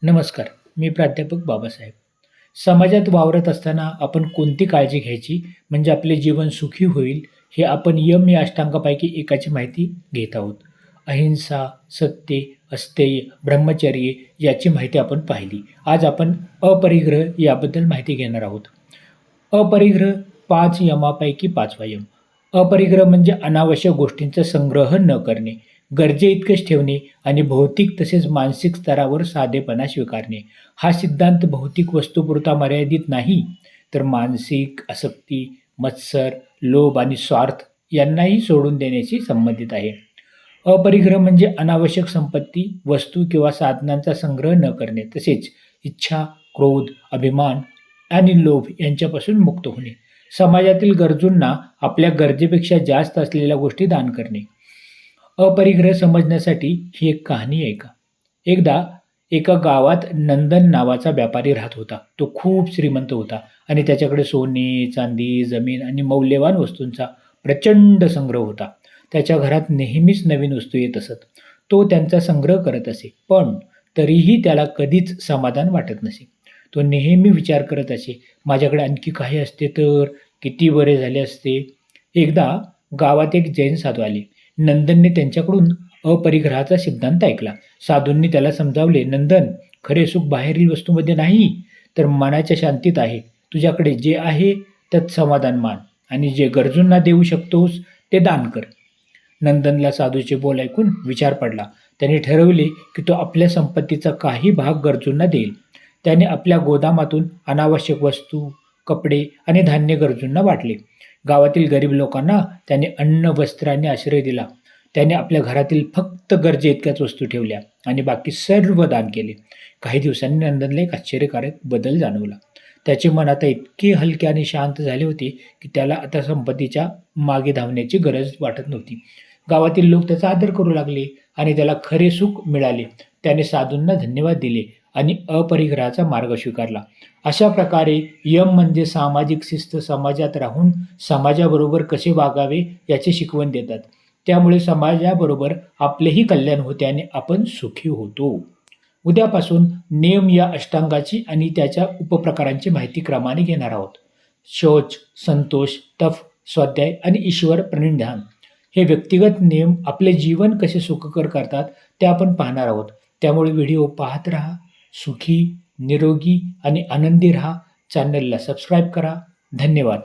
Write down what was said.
नमस्कार. मी प्राध्यापक बाबासाहेब. समाजात वावरत असताना आपण कोणती काळजी घ्यायची म्हणजे आपले जीवन सुखी होईल, हे आपण यम या अष्टांगापैकी एकाची माहिती घेत आहोत. अहिंसा, सत्य, अस्तेय, ब्रह्मचर्य याची माहिती आपण पाहिली. आज आपण अपरिग्रह याबद्दल माहिती घेणार आहोत. अपरिग्रह 5 यमापैकी 5वा यम. अपरिग्रह म्हणजे अनावश्यक गोष्टींचा संग्रह न करणे, गरजेइतकेच ठेवणे आणि भौतिक तसेच मानसिक स्तरावर साधेपणा स्वीकारणे. हा सिद्धांत भौतिक वस्तूपुरता मर्यादित नाही, तर मानसिक आसक्ती, मत्सर, लोभ आणि स्वार्थ यांनाही सोडून देण्याशी संबंधित आहे. अपरिग्रह म्हणजे अनावश्यक संपत्ती, वस्तू किंवा साधनांचा संग्रह न करणे, तसेच इच्छा, क्रोध, अभिमान आणि लोभ यांच्यापासून मुक्त होणे. समाजातील गरजूंना आपल्या गरजेपेक्षा जास्त असलेल्या गोष्टी दान करणे. अपरिग्रह समजण्यासाठी ही एक कहाणी ऐका. एकदा एका गावात नंदन नावाचा व्यापारी राहत होता. तो खूप श्रीमंत होता आणि त्याच्याकडे सोने, चांदी, जमीन आणि मौल्यवान वस्तूंचा प्रचंड संग्रह होता. त्याच्या घरात नेहमीच नवीन वस्तू येत असत. तो त्यांचा संग्रह करत असे, पण तरीही त्याला कधीच समाधान वाटत नसे. तो नेहमी विचार करत असे, माझ्याकडे आणखी काही असते तर किती बरे झाले असते. एकदा गावात एक जैन साधू आले. नंदनने त्यांच्याकडून अपरिग्रहाचा सिद्धांत ऐकला. साधूंनी त्याला समजावले, नंदन, खरे सुख बाहेरील वस्तूमध्ये नाही, तर मनाच्या शांतीत आहे. तुझ्याकडे जे आहे त्यात समाधान मान आणि जे गरजूंना देऊ शकतोस ते दान कर. नंदनला साधूचे बोल ऐकून विचार पडला. त्याने ठरवले की तो आपल्या संपत्तीचा काही भाग गरजूंना देईल. त्याने आपल्या गोदामातून अनावश्यक वस्तू, कपडे आणि धान्य गरजूंना वाटले. गावातील गरीब लोकांना त्याने अन्न, वस्त्र आणि आश्रय दिला. त्याने आपल्या घरातील फक्त गरजे इतक्याच वस्तू ठेवल्या आणि बाकी सर्व दान केले. काही दिवसांनी नंदनला एक आश्चर्यकारक बदल जाणवला. त्याचे मन आता इतके हलके आणि शांत झाले होते की त्याला आता संपत्तीच्या मागे धावण्याची गरज वाटत नव्हती. गावातील लोक त्याचा आदर करू लागले आणि त्याला खरे सुख मिळाले. त्याने साधूंना धन्यवाद दिले आणि अपरिग्रहाचा मार्ग स्वीकारला. अशा प्रकारे यम म्हणजे सामाजिक शिस्त, समाजात राहून समाजाबरोबर कसे वागावे याची शिकवण देतात. त्यामुळे समाजाबरोबर आपलेही कल्याण होते आणि आपण सुखी होतो. उद्यापासून नियम या अष्टांगाची आणि त्याच्या उपप्रकारांची माहिती क्रमाने घेणार आहोत. शौच, संतोष, तप, स्वाध्याय आणि ईश्वर प्रणिधान हे व्यक्तिगत नियम आपले जीवन कसे सुखकर करतात ते आपण पाहणार आहोत. त्यामुळे व्हिडिओ पाहत राहा. सुखी, निरोगी आणि आनंदी राहा. चॅनलला सबस्क्राईब करा. धन्यवाद.